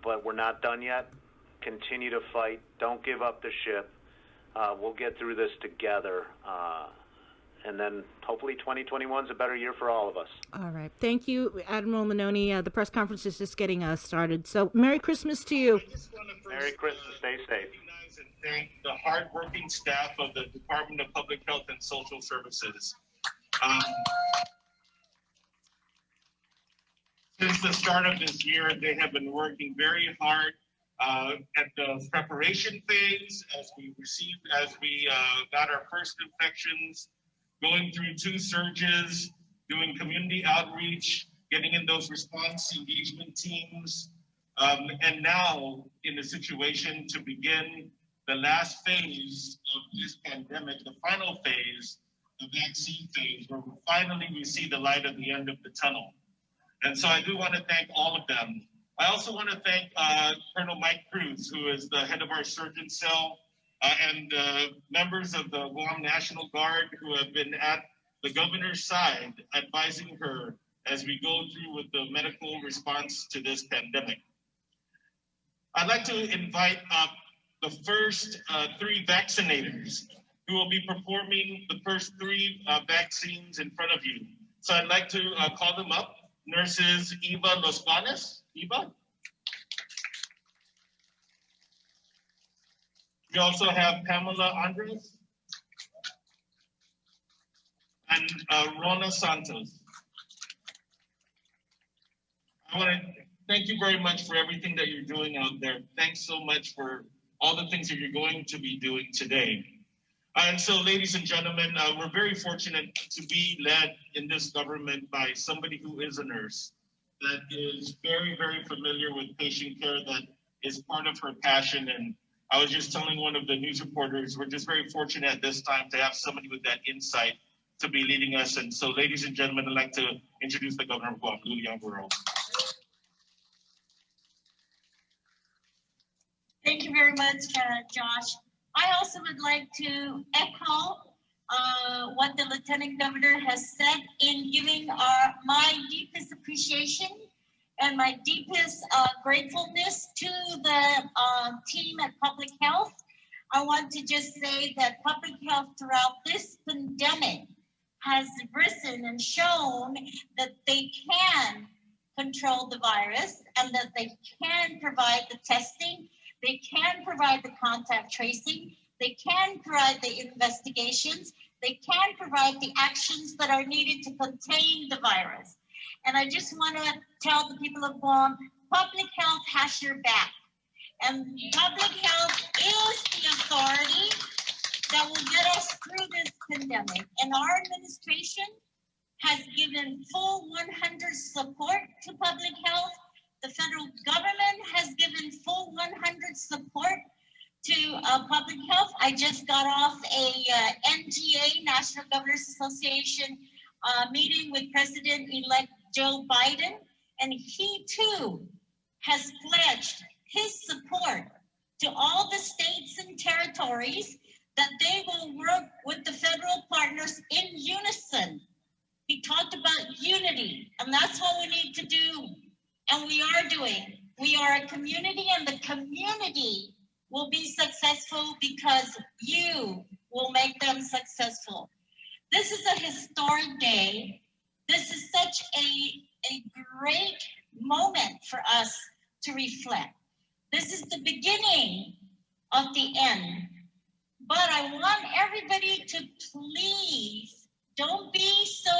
but we're not done yet. Continue to fight. Don't give up the ship. We'll get through this together. And then hopefully 2021 is a better year for all of us. All right. Thank you, Admiral Manoni. The press conference is just getting started. So Merry Christmas to you. Merry Christmas. Stay safe. Recognize and thank the hardworking staff of the Department of Public Health and Social Services. Since the start of this year, they have been working very hard at the preparation phase as we got our first infections, going through 2 surges, doing community outreach, getting in those response engagement teams, and now in a situation to begin the last phase of this pandemic, the final phase, the vaccine phase, where finally we see the light at the end of the tunnel. And so I do want to thank all of them. I also want to thank Colonel Mike Cruz, who is the head of our surgeon cell, and members of the Guam National Guard who have been at the governor's side advising her as we go through with the medical response to this pandemic. I'd like to invite up the first 3 vaccinators who will be performing the first 3 vaccines in front of you. So I'd like to call them up. Nurses Eva Loscanes. Eva. We also have Pamela Andres and Rona Santos. I want to thank you very much for everything that you're doing out there. Thanks so much for all the things that you're going to be doing today. And so, ladies and gentlemen, we're very fortunate to be led in this government by somebody who is a nurse, that is very, very familiar with patient care, that is part of her passion. And I was just telling one of the news reporters, we're just very fortunate at this time to have somebody with that insight to be leading us. And so, ladies and gentlemen, I'd like to introduce the Governor of Guam, Luliang Burrow. Thank you very much, Josh. I also would like to echo what the Lieutenant Governor has said in giving my deepest appreciation and my deepest gratefulness to the team at Public Health. I want to just say that Public Health throughout this pandemic has risen and shown that they can control the virus and that they can provide the testing. They can provide the contact tracing. They can provide the investigations. They can provide the actions that are needed to contain the virus. And I just want to tell the people of Guam, Public Health has your back. And Public Health is the authority that will get us through this pandemic. And our administration has given full 100 support to Public Health. The federal government has given full 100 support to Public Health. I just got off a NGA, National Governors Association, meeting with President-elect Joe Biden, and he too has pledged his support to all the states and territories that they will work with the federal partners in unison. He talked about unity, and that's what we need to do. And we are doing. We are a community, and the community will be successful because you will make them successful. This is a historic day. This is such a great moment for us to reflect. This is the beginning of the end. But I want everybody to please don't be so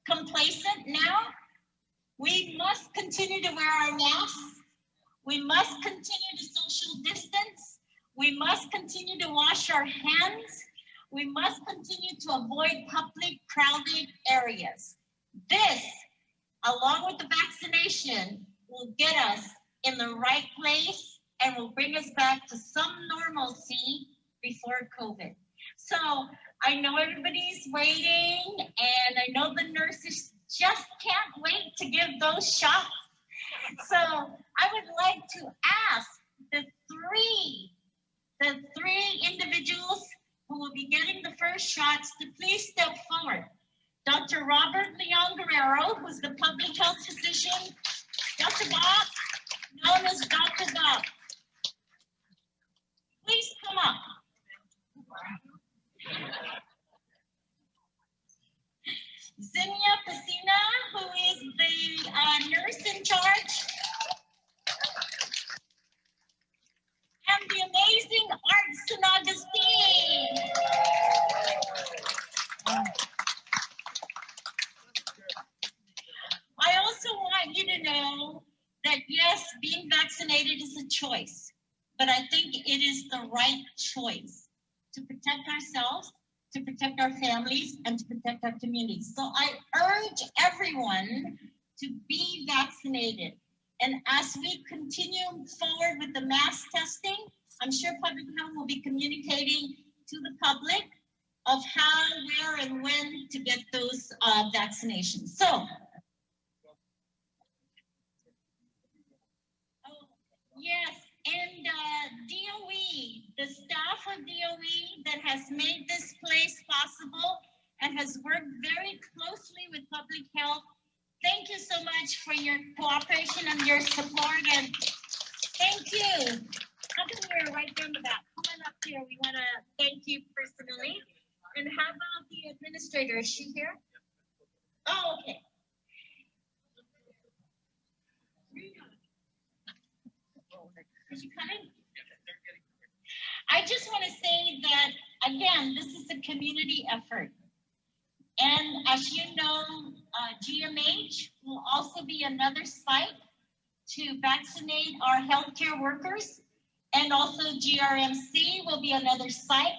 complacent now. We must continue to wear our masks. We must continue to social distance. We must continue to wash our hands. We must continue to avoid public crowded areas. This, along with the vaccination, will get us in the right place and will bring us back to some normalcy before COVID. So I know everybody's waiting, and I know the nurses just can't wait to give those shots. So I would like to ask the three individuals who will be getting the first shots to please step forward. Dr. Robert Leon Guerrero, who's the public health physician. Dr. Bob, known as Dr. Bob. Please come up. Zinnia Pacina, who is the nurse in charge. And the amazing Art San Agustin. I also want you to know that yes, being vaccinated is a choice, but I think it is the right choice to protect ourselves, to protect our families, and to protect our communities. So I urge everyone to be vaccinated. And as we continue forward with the mass testing, I'm sure Public Health will be communicating to the public of how, where, and when to get those vaccinations. So, yes, and DOE, the staff of DOE that has made this place possible and has worked very closely with Public Health. Thank you so much for your cooperation and your support, and thank you. How come you're right there in the back? Come on up here. We want to thank you personally. And how about the administrator? Is she here? Oh, okay. Is she coming? I just want to say that, again, this is a community effort. And as you know, GMH will also be another site to vaccinate our healthcare workers. And also GRMC will be another site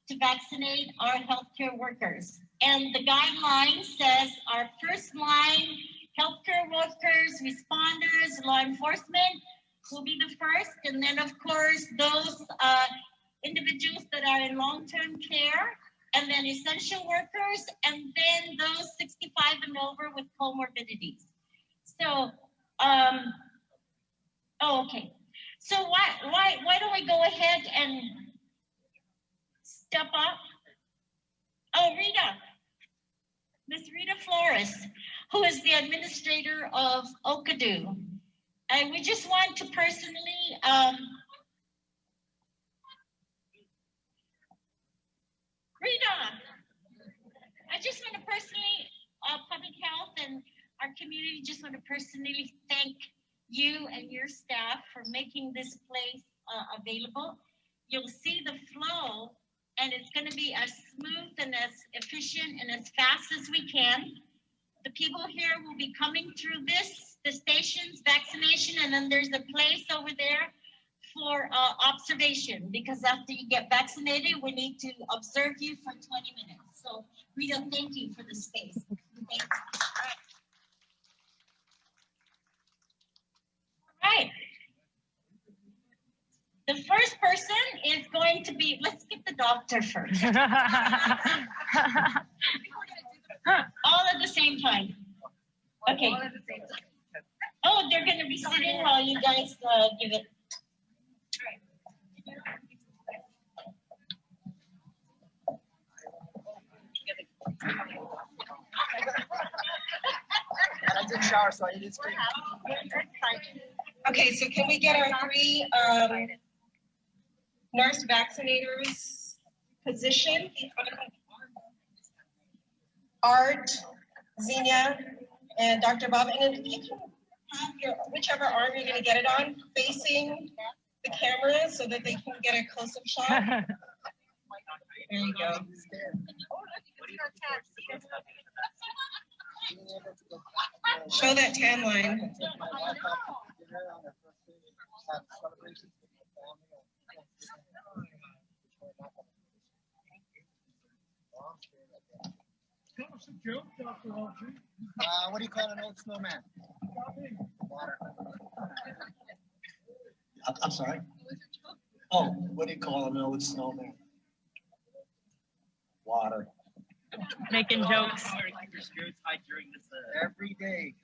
to vaccinate our healthcare workers. And the guideline says our first line healthcare workers, responders, law enforcement will be the first. And then of course, those individuals that are in long-term care, and then essential workers, and then those 65 and over with comorbidities. So, oh, okay. So why don't we go ahead and step up? Oh, Rita, Miss Rita Flores, who is the administrator of Okadu. And we just want to personally, Rita, I just want to personally, Public Health and our community just want to personally thank you and your staff for making this place available. You'll see the flow, and it's going to be as smooth and as efficient and as fast as we can. The people here will be coming through the stations, vaccination, and then there's a place over there for observation, because after you get vaccinated, we need to observe you for 20 minutes. So Rita, thank you for the space. Thank you. All right. The first person is going to be, let's get the doctor first. All at the same time. Okay. Oh, they're going to be sitting while you guys give it. I didn't shower, so I didn't scream. Okay, so can we get our three nurse vaccinators position? Art, Xenia, and Dr. Bob. And then you can have your, whichever arm you're going to get it on, facing the camera so that they can get a close-up shot. There you go. Show that tan line. Tell us a joke, Dr. Archie. What do you call an old snowman? Water. I'm sorry? Oh, what do you call an old snowman? Water. Making jokes. Keep your spirits high during this. Every day.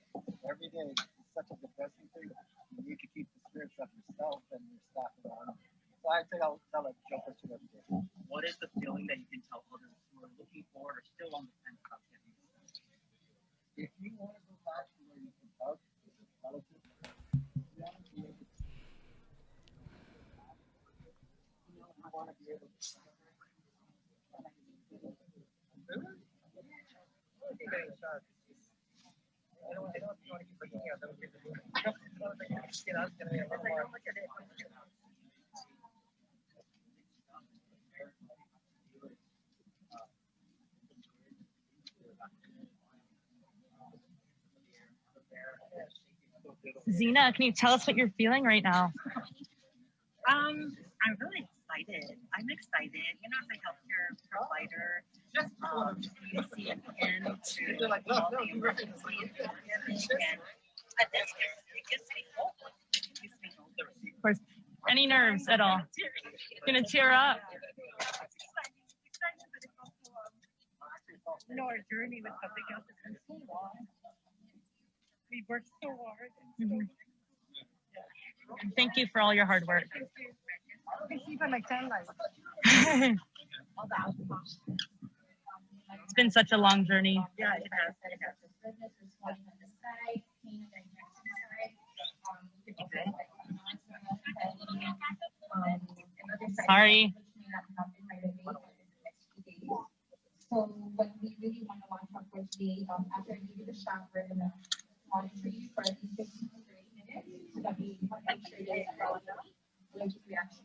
Every day. It's such a depressing thing. You need to keep the spirits up yourself and your staff around. So I think I'll tell a joke or two every day. What is the feeling that you can tell others who are looking forward or still on the fence about getting this? If you want to go back to where you can hug relatives, you want to be able to Zena, can you tell us what you're feeling right now? I'm really excited. I'm excited. You know, as a healthcare provider, you see an end to all the emergency and this it gives me hope. It gives me hope. Of course. Any nerves at all? Gonna tear up? You know, our journey with public health has been so long. We worked so hard. Thank you for all your hard work. Even like 10 lives. It's been such a long journey. Yeah, it has. Sorry. So what we really want to launch our first day, after I give you the shot, we're going to monitor you for at least 15 to 30 minutes so that we make sure that you're allergic reaction.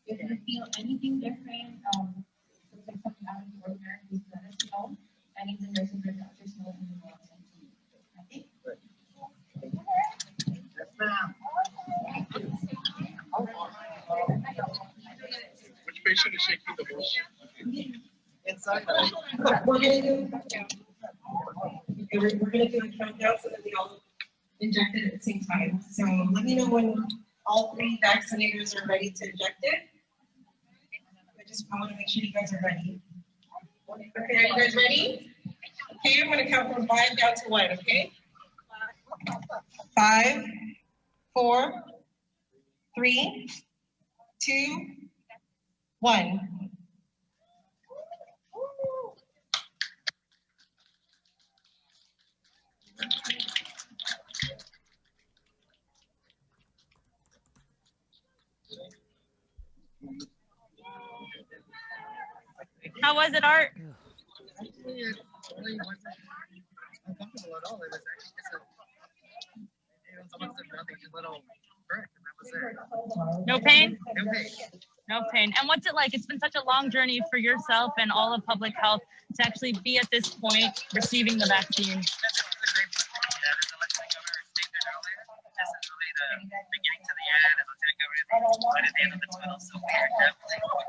If you feel anything different, looks like something out of the ordinary, please let us know. And even nurses or doctors know when you want to send to you. Okay? Yes, ma'am. Which patient is shaking the most? Inside. We're gonna do a countdown so that we all inject it at the same time. So let me know when all 3 vaccinators are ready to inject it. I want to make sure you guys are ready. Okay, are you guys ready? Okay, I'm gonna count from 5 down to 1, okay? 5, 4, 3, 2, 1. How was it, Art? Actually, it really wasn't uncomfortable at all. It was actually someone said nothing, just a little prick, and that was it. No pain? No pain. No pain. And what's it like? It's been such a long journey for yourself and all of public health to actually be at this point receiving the vaccine. This is a great point. That is the Lieutenant Governor stated earlier. This is really the beginning to the end, and Lieutenant Governor the light at the end of the tunnel. So we are definitely very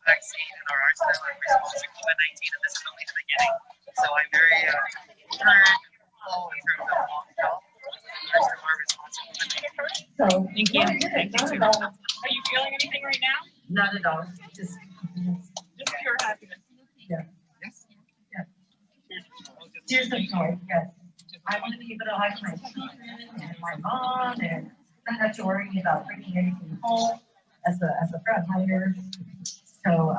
vaccine in our arsenal in response to COVID-19, and this is only the beginning. So I'm very encouraged in terms of long health. Our response to COVID-19. So thank you. Thank you. Are you feeling anything right now? Not at all. Just pure happiness. yeah. Yes. Yeah. Tears of joy. Yes. I want to be able to hug my children and my mom, and not have to worry about bringing anything home as a frontliner. So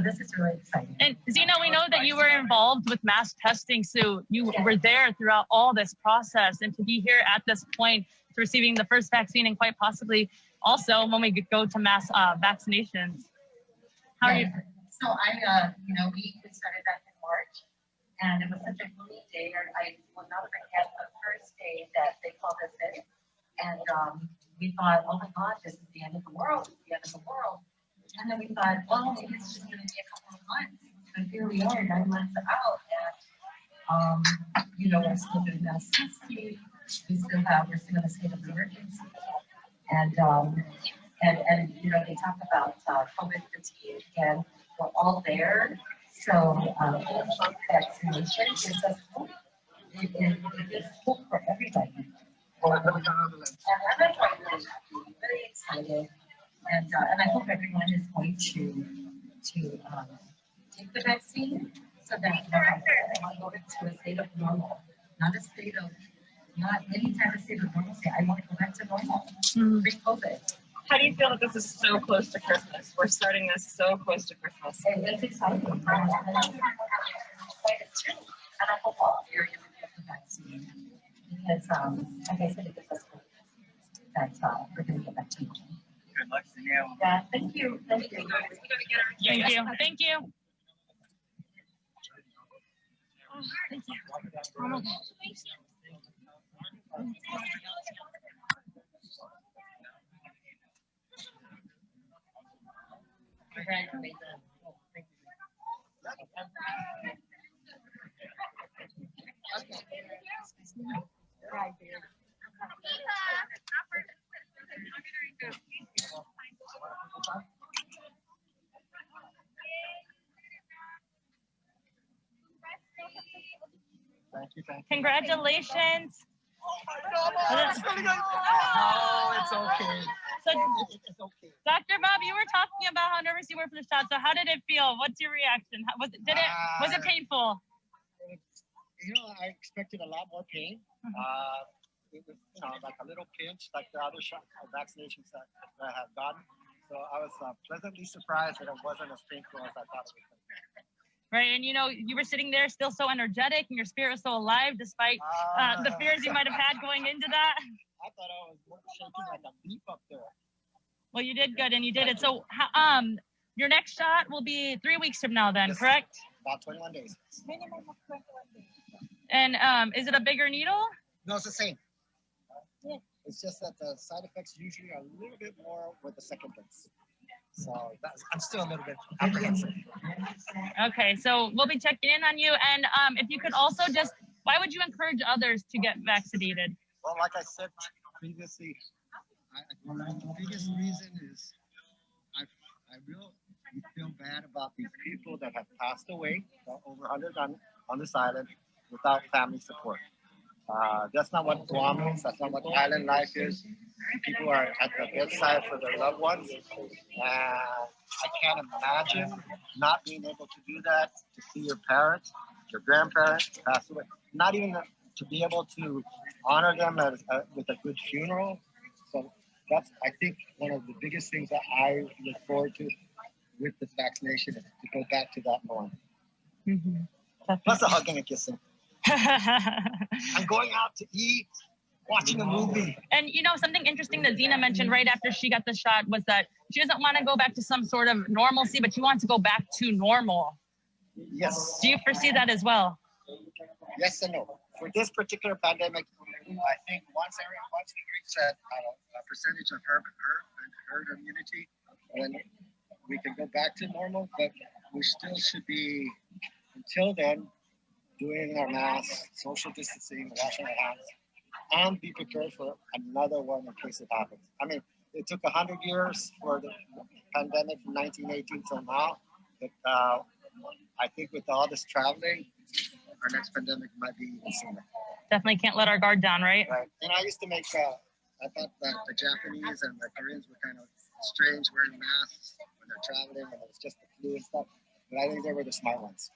this is really exciting. And Zena, we know that you were involved with mass testing, so you were there throughout all this process, and to be here at this point, receiving the first vaccine, and quite possibly also when we go to mass vaccinations. How are you? So we started back in March, and it was such a gloomy day. I will not forget the first day that they called us in, and we thought, oh my God, this is the end of the world. It's the end of the world. And then we thought, well, maybe it's just going to be a couple of months. So here we are, 9 months out, and we're still doing mass testing. We're still in a state of emergency, and they talk about COVID fatigue, and we're all there. So vaccination gives us hope. It gives hope for everybody. And I'm really excited. And I hope everyone is going to take the vaccine so that I go into a state of normal, not any type of state of normalcy. I want to go back to normal, pre-COVID. How do you feel that this is so close to Christmas? We're starting this so close to Christmas. It's exciting. And I hope all of you are going to get the vaccine because, like I said, it gives us hope that we're going to get back to normal. much, Danielle. Yeah, thank you. Thank you. Thank you. Thank you. Oh, thank you. Thank you. Congratulations. No, it's okay. So, It's okay. Dr. Bob, you were talking about how nervous you were for the shot. So how did it feel? What's your reaction? Was it painful? I expected a lot more pain. It was, like a little pinch, like the other vaccinations that I have gotten. So I was pleasantly surprised that it wasn't as painful as I thought it was. Right, and you were sitting there still so energetic, and your spirit was so alive despite the fears you might have had going into that. I thought I was shaking like a leaf up there. Well, you did good, and you did it. So, your next shot will be 3 weeks from now, then, Yes. correct? About 21 days. Minimum of 21 days. And is it a bigger needle? No, it's the same. It's just that the side effects usually are a little bit more with the second dose. So I'm still a little bit apprehensive. Okay, so we'll be checking in on you. And if you could also why would you encourage others to get vaccinated? Well, like I said previously, the biggest reason is I really feel bad about these people that have passed away, over 100 on this island, without family support. That's not what Guam is. That's not what island life is. People are at the bedside for their loved ones. I can't imagine not being able to do that, to see your parents, your grandparents pass away. Not even to be able to honor them with a good funeral. So that's, I think, one of the biggest things that I look forward to with this vaccination is to go back to that norm. Mm-hmm. Plus the hugging and kissing. I'm going out to eat, watching a movie. And something interesting that Zena mentioned right after she got the shot was that she doesn't want to go back to some sort of normalcy, but she wants to go back to normal. Yes. Do you foresee that as well? Yes and no. For this particular pandemic, I think once we reach that percentage of herd immunity, then we can go back to normal. But we still should be, until then, doing our masks, social distancing, washing our hands, and be prepared for another one in case it happens. I mean, it took 100 years for the pandemic from 1918 till now. But I think with all this traveling, our next pandemic might be even sooner. Definitely can't let our guard down, right? Right. And I used to make, I thought that the Japanese and the Koreans were kind of strange wearing masks when they're traveling, and it was just the flu and stuff. But I think they were the smart ones.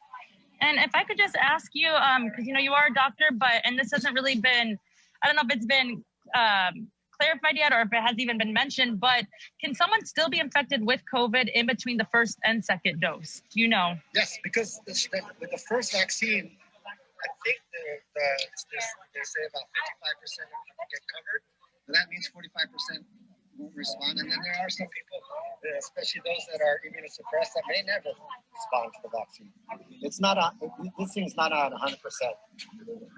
And if I could just ask you, because you are a doctor, and this hasn't really been, I don't know if it's been clarified yet or if it has even been mentioned, but can someone still be infected with COVID in between the first and second dose? Do you know? Yes, because with the first vaccine, I think they say about 55% of people get covered, and that means 45% won't respond. And then there are some people, especially those that are immunosuppressed, that may never respond to the vaccine. It's not this thing's not at 100%.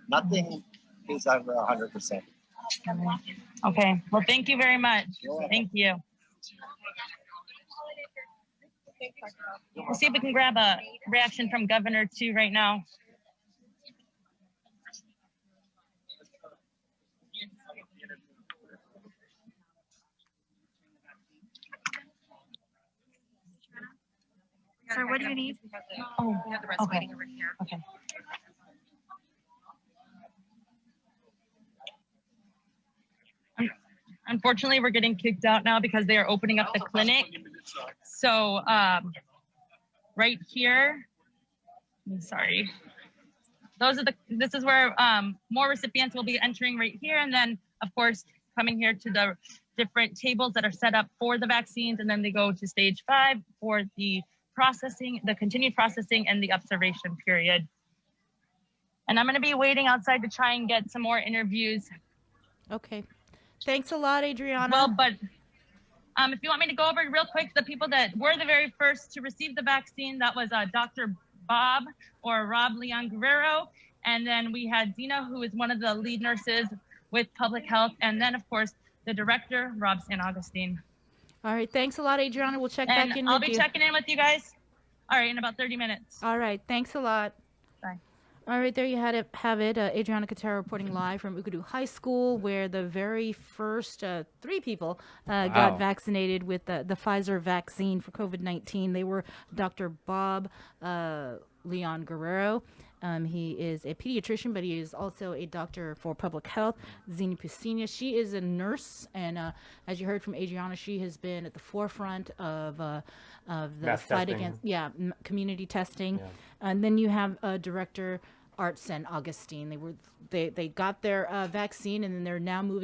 Nothing is over 100%. Okay. Well, thank you very much. Thank you. We'll see if we can grab a reaction from Governor too right now. Sir, what do you need? Oh, we have the rest waiting over here. Okay. Unfortunately, we're getting kicked out now because they are opening up the clinic. So right here, sorry. This is where more recipients will be entering right here. And then, of course, coming here to the different tables that are set up for the vaccines. And then they go to stage 5 for the processing, the continued processing and the observation period. And I'm going to be waiting outside to try and get some more interviews. Okay. Thanks a lot, Adriana. Well, but If you want me to go over real quick, the people that were the very first to receive the vaccine, that was Dr. Bob or Rob Leon Guerrero. And then we had Dina, who is one of the lead nurses with public health. And then, of course, the director, Rob San Augustine. All right. Thanks a lot, Adriana. We'll check back in with you. I'll be checking in with you guys. All right, in about 30 minutes. All right. Thanks a lot. Bye. All right, there you have it. Adriana Catero reporting live from Ukadu High School, where the very first 3 people got vaccinated with the Pfizer vaccine for COVID-19. They were Dr. Bob Leon Guerrero. He is a pediatrician, but he is also a doctor for public health. Zina Piscina, she is a nurse, and as you heard from Adriana, she has been at the forefront of the Mass fight testing. against community testing. Yeah. And then you have Director Art San Augustine. They got their vaccine, and then they're now moving